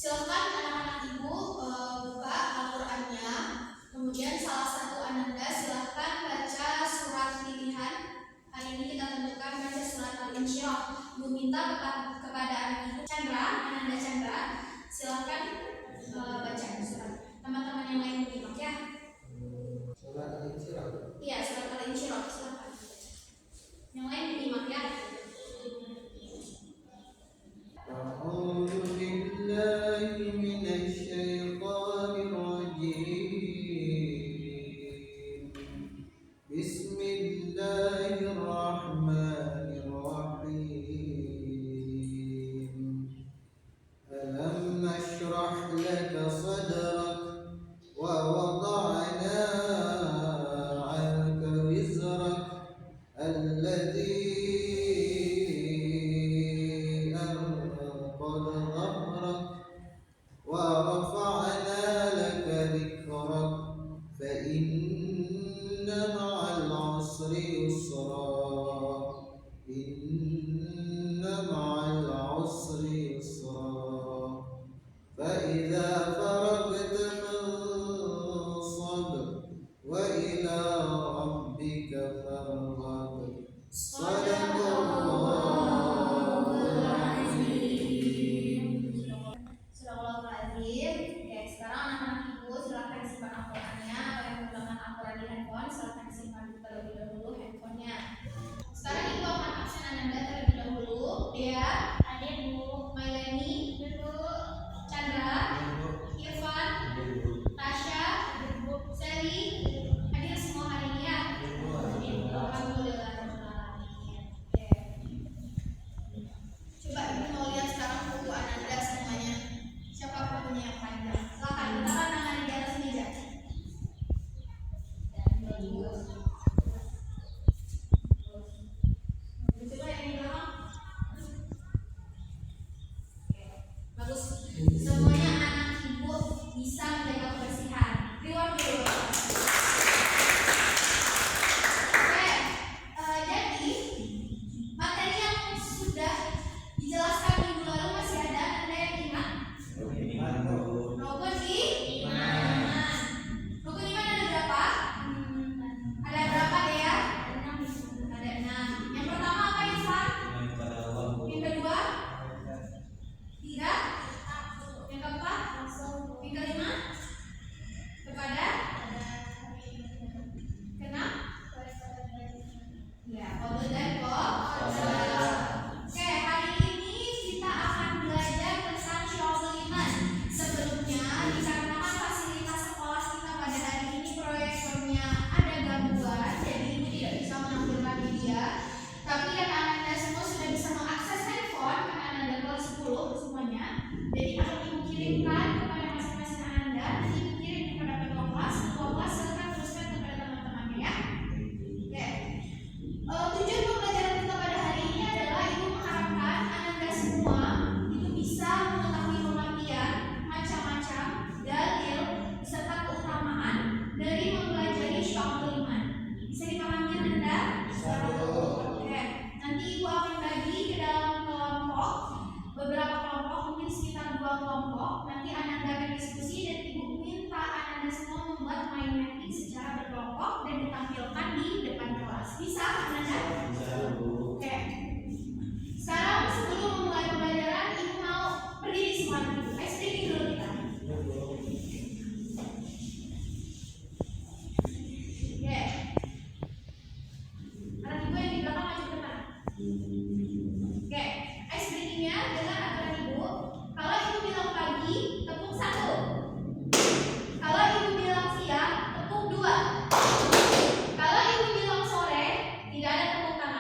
Silakan anak-anak ibu buka Al-Qur'annya. Kemudian salah satu ananda silakan baca surat pilihan. Hari ini kita tentukan baca surat Al-Insyirah. Ibu minta kepada anak ibu Chandra, Ananda Chandra, silakan baca surat. Teman-teman yang lain menyimak ya. Surat Al-Insyirah. Iya, surat Al-Insyirah silakan. Yang lain menyimak ya. أعوذ بالله من الشيطان الرجيم بسم الله الرحمن الرحيم ألم نشرح لك صدرك ووضعنا عنك وزرك الذي ورفعنا لك ذكرك فإن مع العسر يسرا إن مع العسر يسرا فإذا فرغت فانصب وإلى ربك فارغب صدق Oke, sekarang anak-anak ibu silakan simpan Al-Qur'annya. Atau yang menggunakan Al-Qur'an di handphone silakan simpan terlebih dahulu handphonenya. Sekarang ibu akan absen ananda terlebih dahulu. Dea, Adik, Bu, Mailani, Bu, Chandra, Irfan, Tasya, Sally, hadir semua hari ini ya. Alhamdulillah. Oke. Coba ibu mau lihat sekarang buku ananda semuanya. Siapa bukunya yang panjang? Silakan letakkan tangan di atas meja. Coba yang di belakang. Oke, bagus. Semuanya anak ibu bisa menjaga kebersihan. Reward dulu. Oke, jadi materi yang sudah dijelaskan minggu lalu masih ada yang ingat? Rukun iman. Rukun iman ada berapa? Ada berapa ya? Ada 6. Yang pertama apa Irfan? Yang kedua? Tidak. Yang keempat? Yang kelima? Kepada? Kenapa? Ya, qadar dan qadar. Oke, hari ini kita akan belajar tentang syu'abul iman. Sebelumnya, dikarenakan fasilitas sekolah kita pada hari ini proyektornya ada gangguan, jadi ibu tidak bisa menampilkan media. Tapi kan anda semua sudah bisa mengakses handphone karena anda kelas 10 semuanya. Jadi akan ibu kirimkan kepada masing-masing anda, nanti ibu kirim kepada ketua kelas silakan teruskan kepada teman-temannya ya. Oke. Tujuan pembelajaran kita pada hari ini adalah ibu mengharapkan anda semua itu bisa mengetahui pengertian macam-macam dalil serta keutamaan dari mempelajari syu'abul iman. Bisa dipahami anda? Oke. Nanti ibu akan bagi ke dalam kelompok, beberapa kelompok, mungkin sekitar 2 kelompok. Nanti anda akan diskusi dan ibu minta anda semua membuat mind mapping secara berkelompok dan ditampilkan di depan kelas. Bisa anda? Oke. Sekarang sebelum memulai pembelajaran, ibu mau berdiri semua dulu. Speaking dulu kita. Oke. Anak ibu yang di belakang maju ke depan. Oke. Ice breaking-nya dengan aturan ibu. Kalau ibu bilang pagi, tepuk 1. Kalau ibu bilang siang, tepuk 2. Kalau ibu bilang sore, tidak ada tepuk tangan.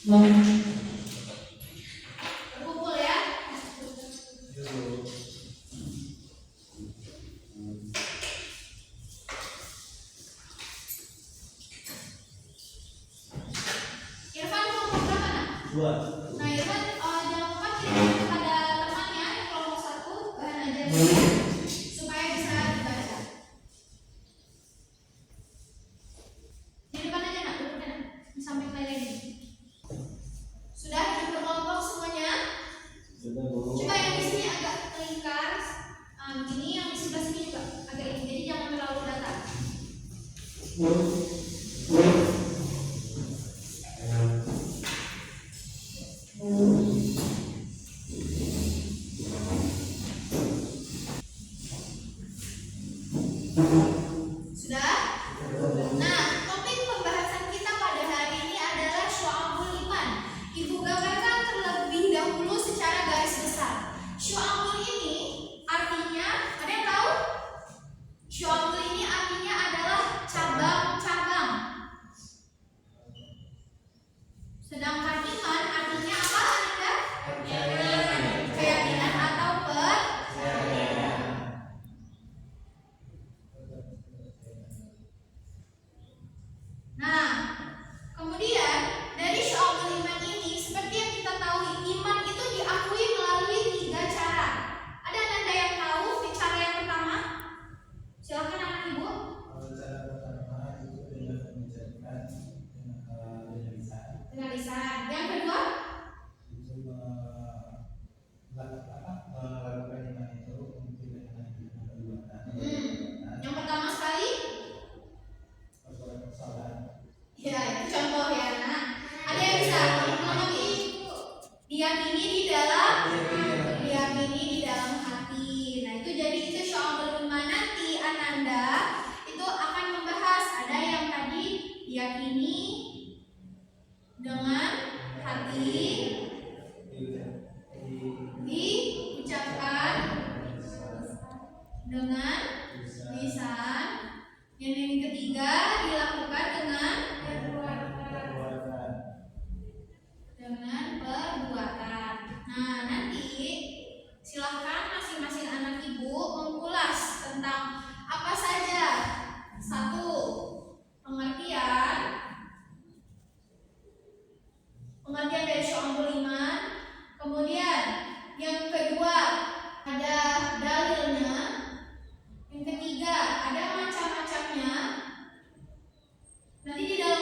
Berkumpul ya. Irfan kelompok berapa nak? 2. Nah Irfan jangan lupa kirim kepada temannya yang kelompok 1 bahan ajarnya supaya bisa dibaca. Di depan aja nak, duduk nak, sampai kalian ini. Sudah duduk berkelompok semuanya? Sudah, Bu. Coba yang di sini agak kelingkar, ini yang di sebelah sini juga agak ini, jadi jangan terlalu datar. Sudah? Nah, topik pembahasan kita pada hari ini adalah Syu'abul Iman. Ibu gambarkan terlebih dahulu secara garis besar. Syu'abul ini artinya, ada yang tahu? Syu'abul ini artinya adalah cabang-cabang. Sedangkan iman artinya apa, Anda? Keyakinan atau percaya. Nah, kemudian dari Syu'abul Iman ini, seperti yang kita tahu, iman itu diakui melalui 3 cara. Ada Anda yang tahu cara yang pertama? Silakan anak ibu. Cara pertama itu dengan mengucapkan Dengan lisan. Yang kedua? itu melakukan iman itu mungkin dengan perbuatan. Yang pertama sekali? Salat. Ya, itu contoh ya, Nak. Ada yang bisa memenuhi diyakini di dalam hati. Nah, itu jadi itu Syu'abul Iman. Nanti Ananda itu akan membahas ada yang tadi diyakini dengan hati, diucapkan dengan lisan, dan yang ketiga dilakukan dengan perbuatan. Nah, nanti silahkan masing-masing anak ibu mengulas tentang apa saja. 1. Pengertian dari Syu'abul Iman. Kemudian yang kedua ada dalilnya. Yang ketiga ada macam-macamnya. Nanti di dalam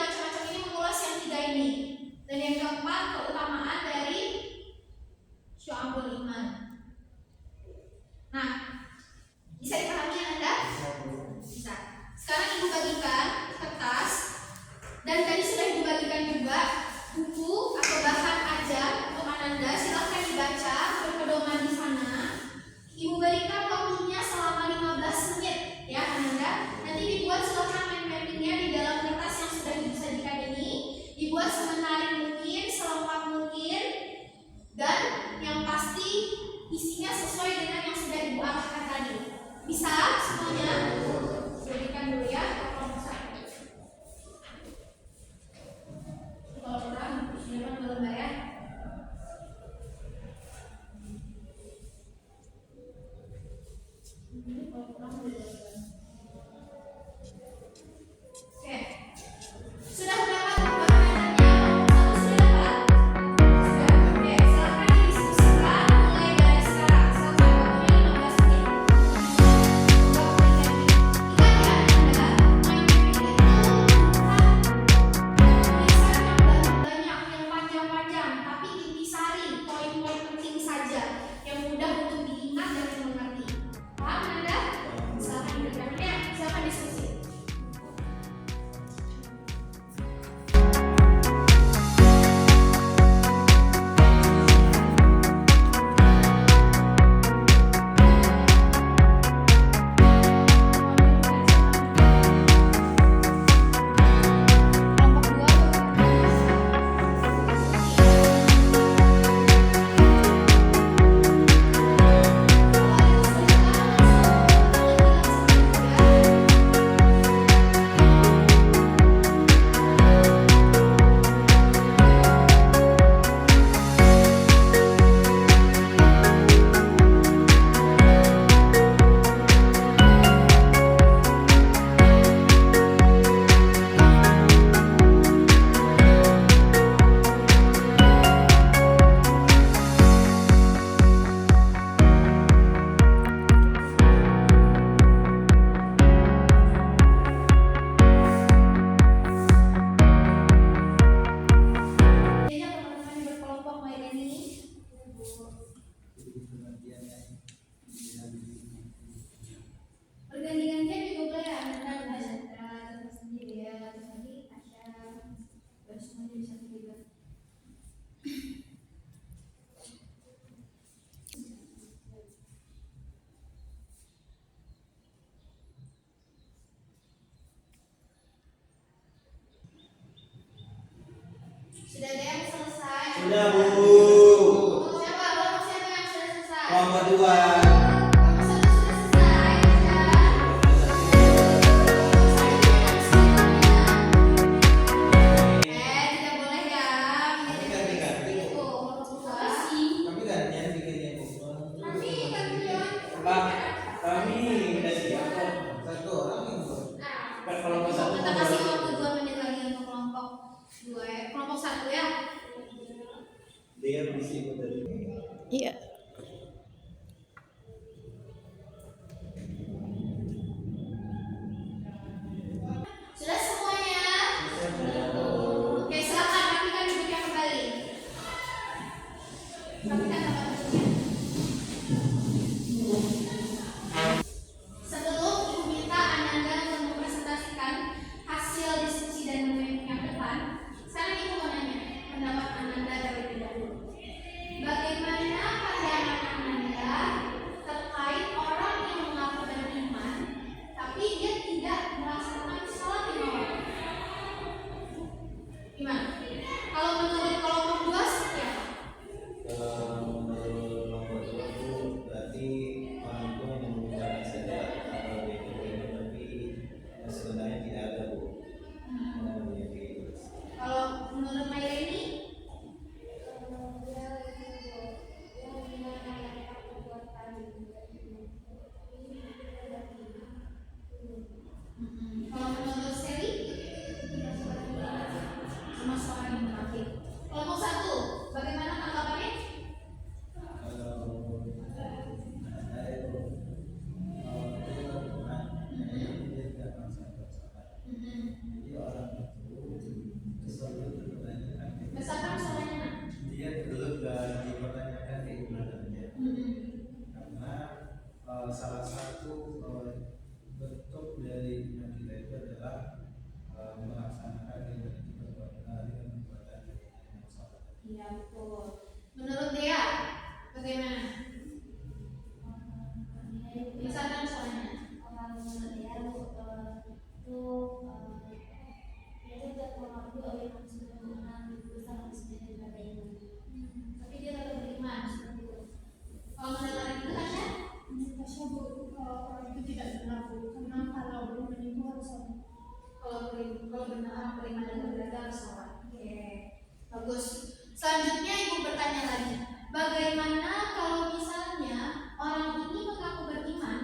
satu ya. Dia berisi dari Iya. Sudah semuanya? Oke, silakan rapikan duduknya kembali. Rapikan tempat duduknya. Sebelum Ibu minta Ananda untuk mempresentasikan hasil diskusi dan dokumen yang depan, sekarang Ibu mau nanya pendapat Ananda terlebih dahulu. Bagaimana pandangan Ananda terkait orang yang mengaku beriman, tapi dia tidak melaksanakan sholat lima waktu? Gimana? Kalau menurut kelompok dua seperti apa? menurut nomor 2 itu berarti orang tua yang mengucapkan saja atau dia tapi sebenarnya tidak ada Bu. Kalau menurut Maireni? Kalau menurut Sally? Sama seorang yang terakhir. Kelompok satu, bagaimana tanggapannya? Besarkan suaranya. Dia belum dipertanyakan keimanannya karena salah satu bentuk dari iman kita itu adalah melaksanakan dengan perbuatan yang salah. Iya, betul. Menurut Dea, bagaimana? Besarkan suaranya. Tapi dia tetap beriman seperti itu. Kalau menurut orang itu Tasya? Tasya Bu, kalau orang itu tidak benar Bu, karena kalau beriman itu harus sholat. Kalau benar orang beriman itu berarti harus sholat. Oke, bagus. Selanjutnya Ibu bertanya lagi, bagaimana kalau misalnya orang ini mengaku beriman,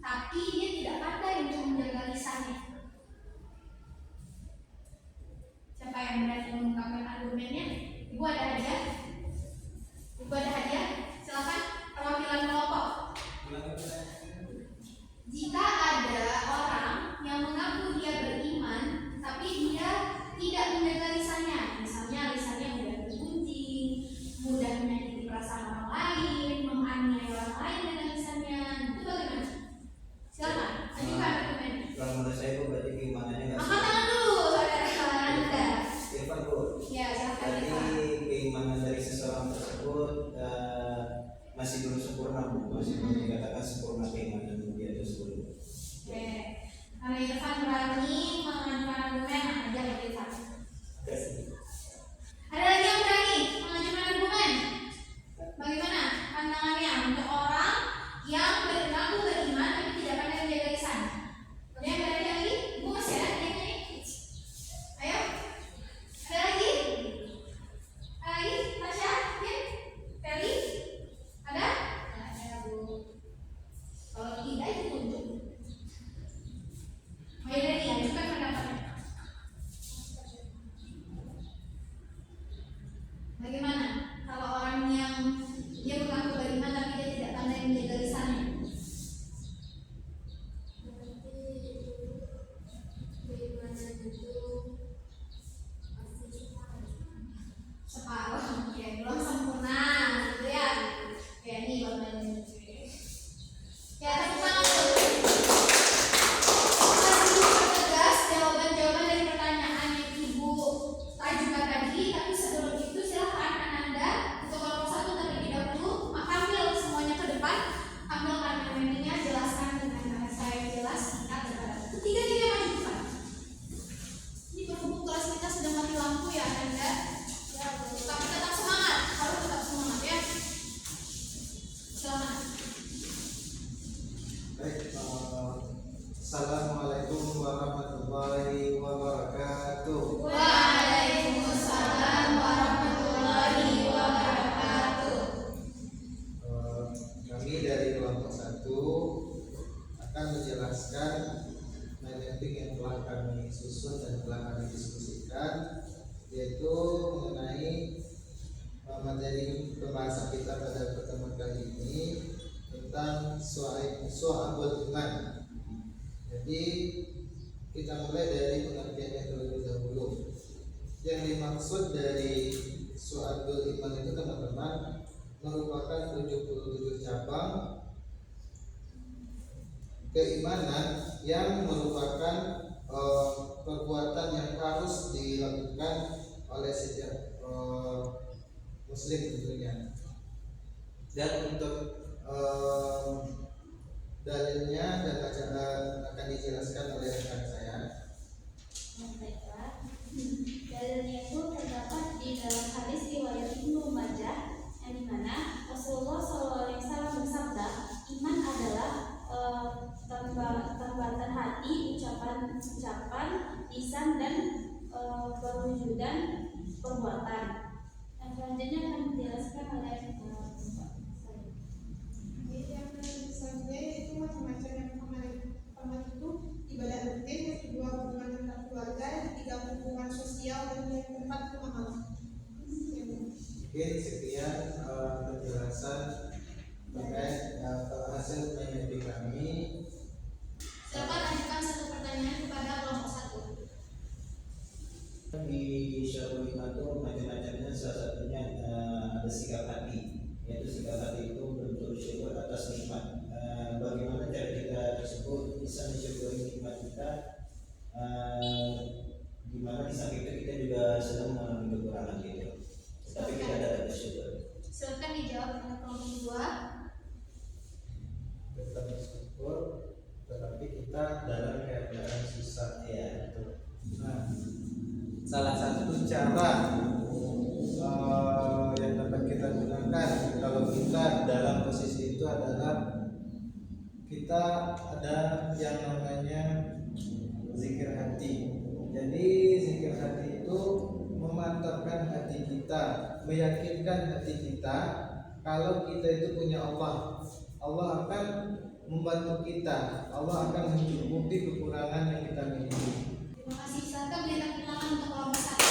tapi dia tidak pandai untuk menjaga lisannya? Siapa yang berani mengungkapkan argumennya? Ibu ada hadiah? Ibu ada hadiah? Silakan perwakilan kelompok. Jika ada orang yang mengaku dia beriman, tapi dia tidak menjaga lisannya, misalnya lisannya mudah bergunjing, mudah menyakiti perasaan orang lain, menganiaya orang lain dengan lisannya, itu bagaimana? Silakan, ajukan argumennya. Kalau menurut saya itu berarti keimanannya nggak Angkat tangan dulu, saudara Anda. Irfan Bu. Ya, silakan Jadi Pak. keimanan dari seseorang tersebut masih belum sempurna Bu, masih belum dikatakan sempurna keimanan dia tersebut. Oke, karena Irfan berani mengajukan argumen, aja ya Irfan. Ada lagi yang berani mengajukan argumen? Bagaimana pandangannya untuk orang yang mengaku beriman tapi tidak pandai menjaga lisan? Ada yang berani lagi? Ibu masih ada yang ini? Ayo, ada lagi? Ada lagi? Tasya, Kim, Feli, ada? Ada Bu. Kalau tidak itu tunjuk. Maireni, ajukan pendapatnya. Bagaimana kalau orang yang dia mengaku beriman tapi dia tidak pandai menjaga lisannya? Separuh, oke, belum sempurna, gitu ya. Oke, ini buat Maireni. Ya, tepuk tangan dulu. Tegas jawaban-jawaban dari pertanyaan yang Ibu ajukan tadi, tapi sebelum itu silakan Ananda untuk kelompok satu terlebih dahulu ambil semuanya ke depan, ambil argumennya, jelaskan dengan bahasa yang jelas, singkat dan padat. Tiga-tiga maju ke depan. Ini berhubung kelas kita sudah mati lampu ya Ananda, tapi tetap semangat, harus tetap semangat ya. Silakan. Baik, Assalamualaikum warahmatullahi wabarakatuh. Waalaikumsalam warahmatullahi wabarakatuh. Kami dari kelompok 1 akan menjelaskan mapping yang telah kami susun dan telah kami diskusikan yaitu mengenai materi pembahasan kita pada pertemuan kali ini tentang soal iman. Jadi kita mulai dari pengertiannya terlebih dahulu. Yang dimaksud dari soal iman itu teman-teman merupakan 77 cabang keimanan yang merupakan perbuatan yang harus dilakukan oleh setiap muslim tentunya. Dan untuk dalilnya dan akan dijelaskan oleh rekan saya. Baiklah. Dalilnya itu terdapat di dalam hadis riwayat Ibnu Majah yang dimana Rasulullah SAW bersabda, iman adalah tambatan hati, ucapan, lisan dan perwujudan perbuatan. Yang selanjutnya akan dijelaskan oleh Jadi yang selanjutnya itu macam-macam. Yang pertama itu ibadah rutin, yang kedua hubungan antar keluarga, yang ketiga hubungan sosial, dan yang keempat itu amalan. Mungkin sekian penjelasan terkait hasil penelitian kami. Silakan ajukan satu pertanyaan kepada kelompok satu. Di syarul iman itu macam-macamnya, salah satunya ada sikap hati, yaitu sikap hati itu bentuk syukur atas nikmat. Bagaimana cara kita tersebut bisa mensyukuri nikmat kita, di mana di samping itu kita juga sedang mengalami kekurangan gitu, tapi kita dapat bersyukur. Silakan dijawab oleh kelompok dua. Kita bersyukur, tetapi kita dalam keadaan susah ya itu. Nah, salah satu cara yang dapat kita gunakan kalau kita dalam posisi itu adalah kita ada yang namanya zikir hati. Jadi zikir hati itu memantapkan hati kita, meyakinkan hati kita kalau kita itu punya Allah. Allah akan membantu kita, Allah akan mencukupi kekurangan yang kita miliki. Terima kasih. Silakan beri tepuk tangan untuk kelompok satu.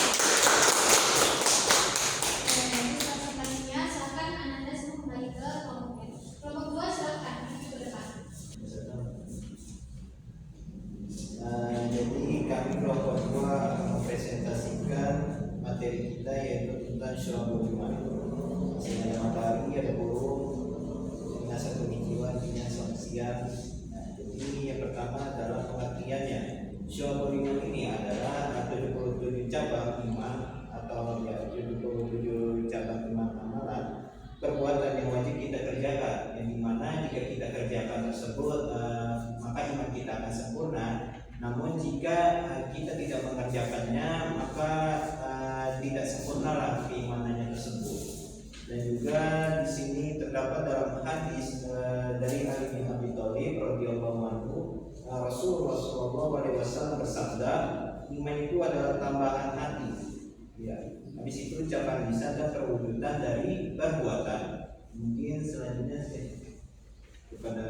Dan selanjutnya silakan Ananda semua kembali ke kelompoknya. Kelompok dua silakan maju ke depan. Jadi kami kelompok dua mempresentasikan materi kita yaitu tentang syurabul iman. Ada matahari, ada burung, binasa pemikiran, binasa manusia. Jadi yang pertama adalah pengertiannya. Syurabul iman ini adalah 77 cabang iman atau 77 cabang iman amalan, perbuatan yang wajib kita kerjakan, yang dimana jika kita kerjakan tersebut maka iman kita akan sempurna. Namun jika kita tidak mengerjakannya maka tidak sempurnalah keimanannya tersebut. Dan juga di sini terdapat dalam hadis dari Ali bin Abi Thalib radhiyallahu anhu, Rasulullah SAW bersabda, iman itu adalah tambahan hati. Ya, habis itu ucapan lisan dan perwujudan dari perbuatan. Mungkin selanjutnya kepada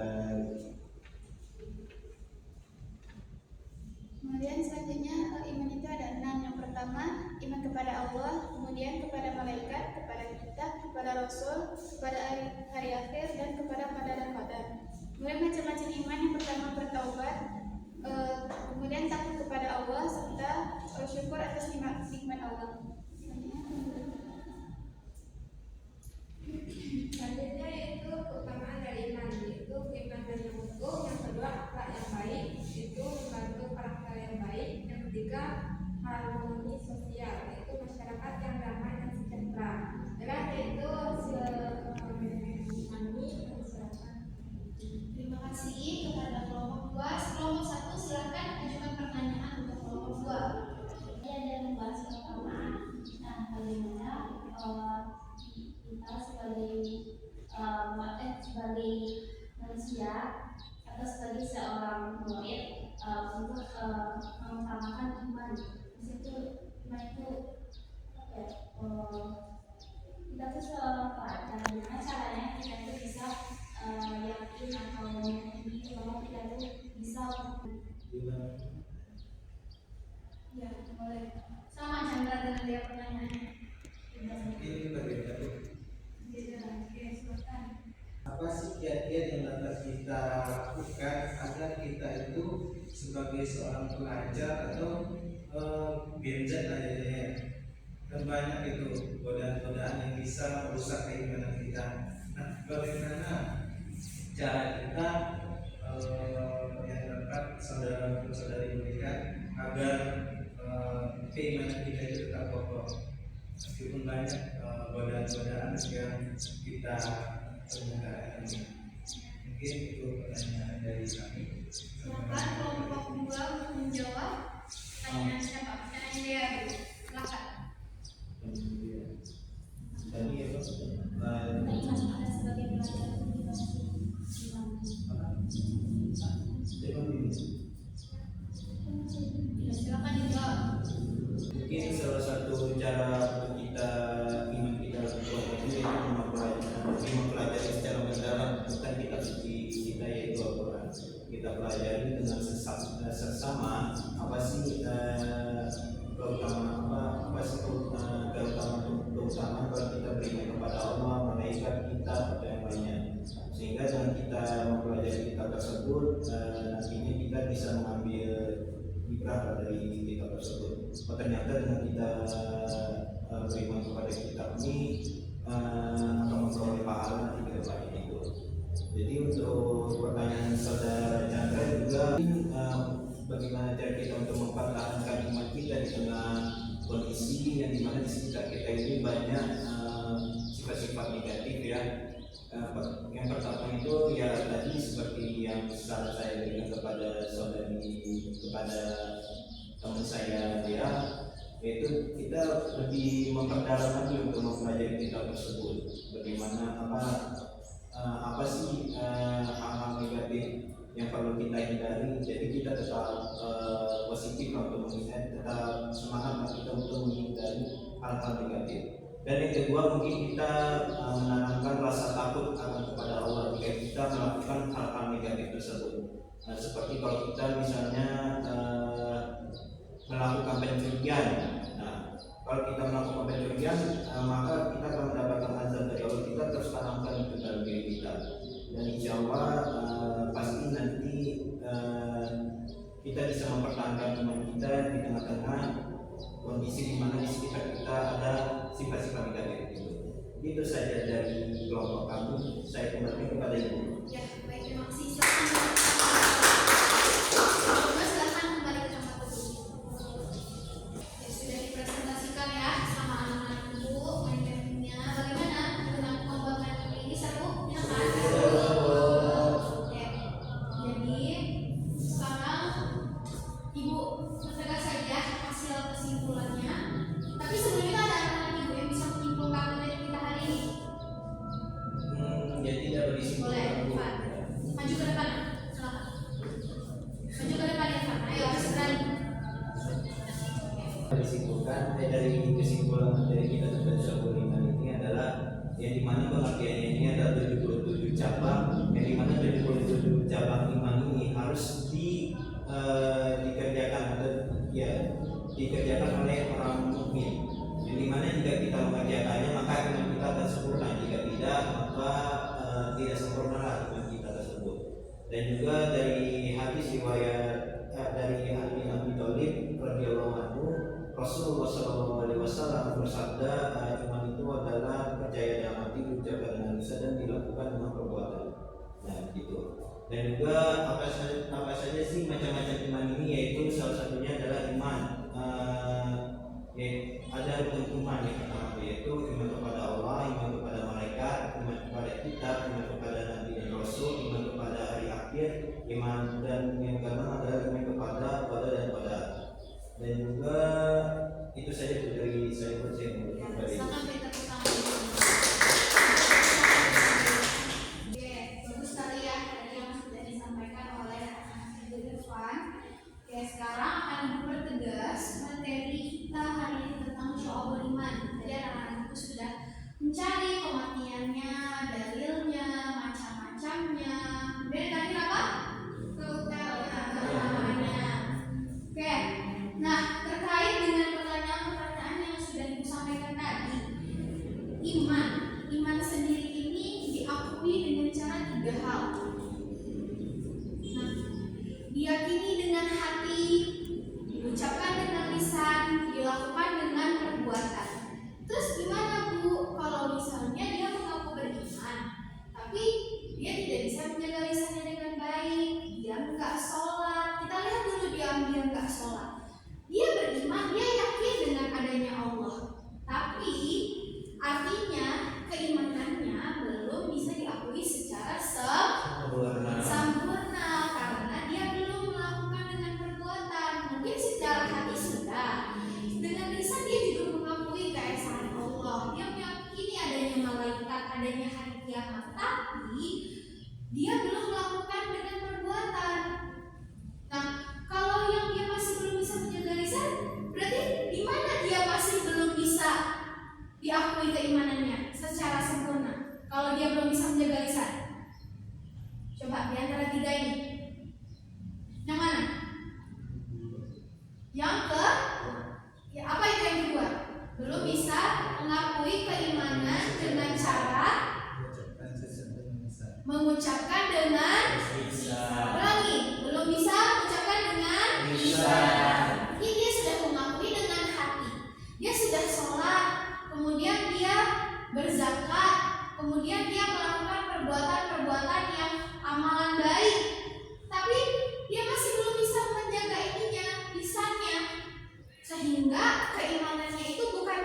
Kemudian selanjutnya iman itu ada 6. Yang pertama iman kepada Allah, kemudian kepada malaikat, kepada kitab, kepada rasul, kepada hari akhir, dan kepada qadar dan qadar. Kemudian macam-macam iman. Yang pertama bertaubat, kemudian takut kepada Allah serta syukur atas nikmat Allah. Selanjutnya yaitu keutamaan dari iman, yaitu keimanan yang utuh. Yang kedua akhlak yang baik, yaitu membantu karakter yang baik. Yang ketiga harmoni sosial, yaitu masyarakat yang damai dan sejahtera. Dan yaitu memahami masyarakat. Terima kasih kepada kelompok 2. Kelompok 1 silakan ajukan pertanyaan untuk kelompok 2. Dia ada membahas keutamaan. Nah, bagaimana kita sebagai manusia atau sebagai seorang murid untuk mengutamakan iman. Disitu iman itu apa ya? Kita tuh seorang pelajar Boleh. Sama Chandra dengan dia pertanyaannya. Ini bagian tadi. Oke, silakan. Apa sih kiat-kiat yang dapat kita lakukan agar kita itu sebagai seorang pelajar atau genset aja ya, dan banyak itu godaan-godaan yang bisa merusak keimanan kita. Nah, bagaimana cara kita yang dapat saudara-saudari berikan agar keimanan kita itu tetap kokoh meskipun banyak godaan-godaan yang kita temukan ini. Mungkin itu pertanyaan dari kami. Silakan kelompok 2 untuk menjawab pertanyaan siapa? Pertanyaan dia dulu. Silakan. Tadi apa? Ada sebagai pelajar silakan dijawab. Mungkin salah satu cara untuk kita iman kita kuat itu yaitu mempelajari secara mendalam tentang kitab suci kita yaitu Al-Quran. Kita pelajari dengan sesama apa sih keutamaan kalau kita beriman kepada Allah, malaikat, kita atau yang lainnya. Sehingga dengan kita mempelajari kitab tersebut nantinya kita bisa mengambil ibrah dari kitab tersebut. Ternyata dengan kita beriman kepada kitab ini akan memperoleh pahala nanti ke depannya itu. Jadi untuk pertanyaan saudara Chandra juga bagaimana cara kita untuk mempertahankan iman kita di tengah kondisi yang dimana di sekitar kita ini banyak sifat-sifat negatif ya. Yang pertama itu ya tadi seperti yang saya berikan kepada kepada teman saya dia, yaitu kita lebih memperdalam lagi untuk mempelajari kitab tersebut. Bagaimana apa sih hal-hal negatif yang perlu kita hindari. Jadi kita tetap positif untuk menghindari, tetap semangat kita untuk menghindari hal-hal negatif. Dan yang kedua mungkin kita menanamkan rasa takut akan kepada Allah jika kita melakukan hal-hal negatif tersebut. Seperti kalau kita misalnya melakukan pencurian. Nah, kalau kita melakukan pencurian, maka kita akan mendapatkan azab dari Allah. Kita terus tanamkan itu dalam diri kita. Dan insya Allah pasti nanti kita bisa mempertahankan iman kita di tengah-tengah kondisi di mana di sekitar kita ada sifat-sifat negatif itu. Itu saja dari kelompok kami. Saya kembali kepada Ibu. Ya, baik, terima kasih. Silakan kembali ke tempat duduk. Ya, sudah dipresentasikan ya sama anak-anak Ibu materi-materinya. Bagaimana dengan membuat materi ini seru? Ya kan? Oke. Jadi sekarang Ibu mentegak saja hasil kesimpulannya. Tapi sebelumnya ada anak-anak Ibu yang bisa menyimpulkan materi kita hari ini. Ya tidak berisi. Boleh, Pak. Maju ke depan. Silakan. Maju ke depan ya, Pak. Ayo, harus berani. Disimpulkan dari kesimpulan dari kita tentang Syarul Iman ini adalah yang dimana pengertiannya ini ada 77 cabang, yang dimana 77 cabang iman ini harus dikerjakan atau ya dikerjakan oleh orang mukmin. Yang dimana jika kita mengerjakannya maka iman kita akan sempurna, jika tidak maka tidak sempurna iman kita tersebut. Dan juga dari hadis riwayat dari Ali bin Abi Thalib radhiyallahu anhu, Rasulullah SAW bersabda, iman itu adalah percaya dalam hati, diucapkan dengan lisan dan dilakukan dengan perbuatan. Nah, gitu. Dan juga apa saja sih macam-macam iman ini, yaitu salah satunya adalah iman. Ada rukun iman yang pertama, yaitu iman kepada Allah, iman kepada malaikat, iman kepada kitab, iman kepada nabi dan rasul, iman kepada hari akhir, iman, dan yang kedua adalah iman kepada qada dan qadar. Dan juga itu saja dari saya bercerita. Silakan beri tepuk tangan. Oke, bagus sekali ya tadi yang sudah disampaikan oleh anak Ibu Irfan. Oke, sekarang akan Ibu bertegas mengakui keimanannya secara sempurna kalau dia belum bisa menjaga lisan? Coba di antara tiga ini, yang mana? Yang apa itu yang kedua? Belum bisa mengakui keimanan dengan cara mengucapkan dengan ulangi, belum bisa mengucapkan dengan lisan. Ini dia sudah mengakui dengan hati. Dia sudah sholat, kemudian dia berzakat, kemudian dia melakukan perbuatan-perbuatan yang amalan baik, tapi dia masih belum bisa menjaga ininya, lisannya, sehingga keimanannya itu bukan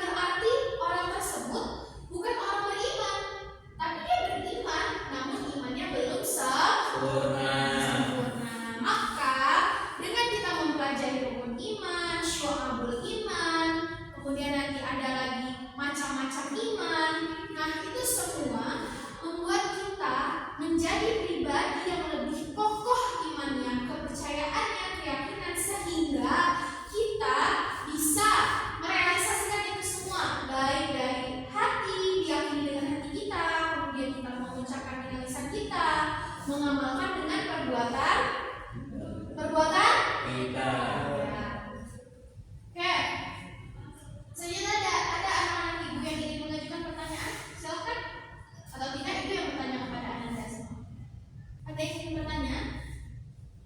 berarti orang tersebut bukan orang beriman, tapi dia beriman, namun imannya belum sempurna. Maka dengan kita mempelajari rukun iman, syu'abul iman, kemudian nanti ada lagi macam-macam iman. Nah, itu semua membuat kita menjadi pribadi yang lebih kokoh imannya, kepercayaannya, keyakinan, sehingga kita bisa merealisasikan itu semua, baik dari hati, diyakini dengan hati kita, kemudian kita mengucapkan dengan lisan kita, mengamalkan dengan perbuatan kita. Oke. Selanjutnya ada anak-anak ibu yang ingin mengajukan pertanyaan, silakan. Atau tidak, itu yang bertanya kepada Anda semua. Ada yang ingin bertanya?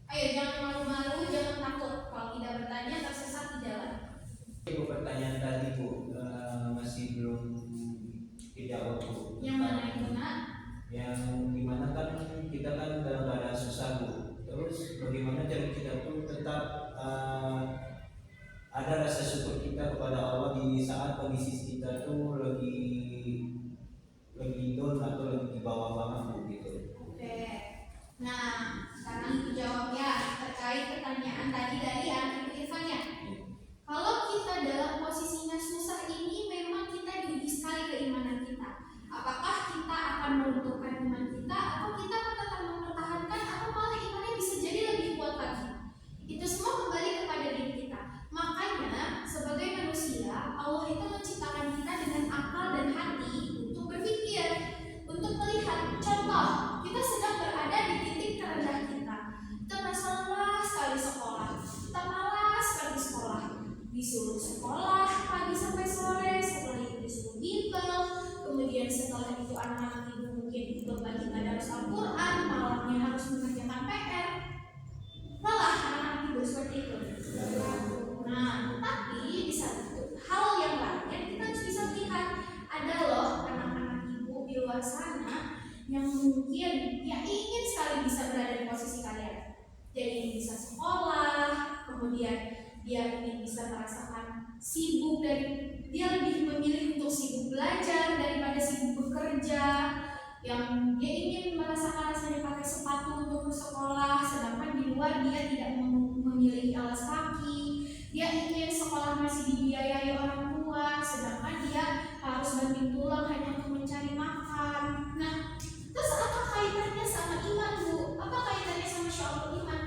Ayo, jangan malu-malu, jangan takut. Kalau tidak bertanya, tersesat di jalan. Ibu, pertanyaan tadi Bu masih belum dijawab Bu. Yang mana itu, Nak? Yang dimana kan kita kan dalam keadaan susah Bu. Terus bagaimana cara kita tuh tetap ada rasa syukur kita kepada Allah di saat kondisi kita tuh lagi down atau lagi di bawah banget Bu gitu. Oke. Nah, sekarang itu jawabnya terkait pertanyaan tadi dari anak Irfan ya. Kalau kita dalam posisinya susah ini, memang kita diuji sekali keimanan kita. Apakah kita akan meruntuhkan iman kita, atau kita akan tetap mempertahankan, atau malah imannya bisa jadi lebih kuat lagi. Itu semua kembali kepada diri kita. Makanya sebagai manusia, Allah itu menciptakan kita dengan akal dan hati untuk berpikir, untuk melihat. Contoh, kita sedang berada di titik terendah kita. Kita merasa lelah sekali sekolah, kita malas sekali sekolah, disuruh sekolah pagi sampai sore, setelah itu disuruh bimbel, kemudian setelah itu anak-anak ibu mungkin beban kita harus Al-Quran, malamnya harus mengerjakan PR. Lelah anak-anak ibu seperti itu. Nah, tapi bisa hal yang lain kita harus bisa melihat, ada loh anak-anak ibu di luar sana yang mungkin ya ingin sekali bisa berada di posisi kalian. Dia ingin bisa sekolah, kemudian dia ingin bisa merasakan sibuk, dan dia lebih memilih untuk sibuk belajar daripada sibuk bekerja. Yang dia ingin merasakan rasanya pakai sepatu untuk bersekolah, sedangkan di luar dia tidak memiliki alas kaki. Dia ingin sekolah masih dibiayai orang tua, sedangkan dia harus banting tulang hanya untuk mencari makan. Nah, terus apa kaitannya sama iman Bu? Apa kaitannya sama syu'abul iman?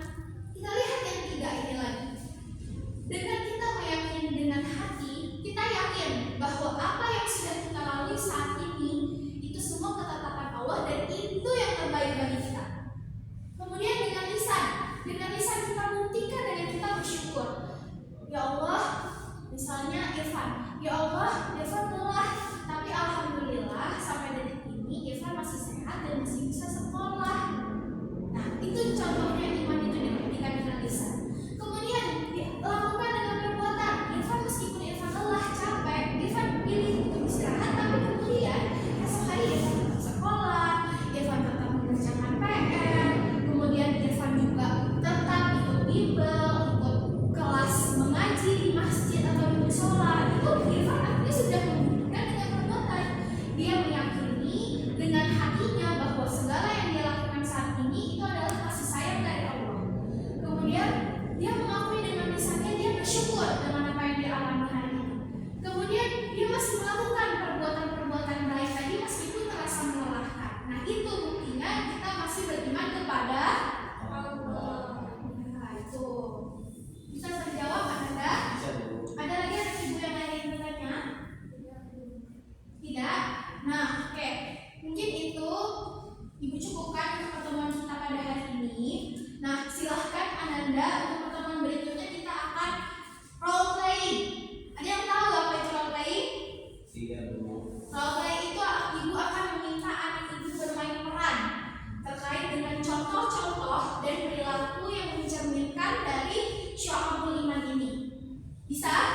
Kita lihat yang tiga ini lagi. Dengan kita meyakini dengan hati, kita yakin bahwa apa yang sudah kita lalui saat ini itu semua ketetapan Allah dan itu yang terbaik bagi kita. Kemudian dengan lisan kita buktikan dengan kita bersyukur. Ya Allah, misalnya Irfan, ya Allah, Irfan lelah, tapi alhamdulillah sampai detik ini Irfan masih sehat dan masih bisa sekolah. Nah, itu contohnya iman itu dibuktikan dengan lisan. Kemudian lakukan dengan perbuatan. Irfan meskipun Irfan lelah, capek, Irfan pilih untuk istirahat, tapi kemudian esok hari Irfan tetap sekolah, Irfan tetap mengerjakan PR, kemudian Irfan juga tetap ikut bimbel, ikut kelas mengaji di masjid atau di musola. Itu Irfan akhirnya sudah membuktikan dengan perbuatan. Dia meyakini dengan hatinya bahwa segala yang dia lakukan saat ini itu adalah kasih sayang dari Allah. Kemudian dia mengakui dengan lisannya, dia bersyukur dengan apa yang dia alami hari ini. Kemudian dia masih melakukan perbuatan-perbuatan baik tadi meskipun terasa melelahkan. Nah, itu buktinya kita masih beriman kepada Allah. Nah, itu bisa terjawab Anda? Bisa Bu. Ada lagi anak ibu yang lain yang bertanya? Bisa?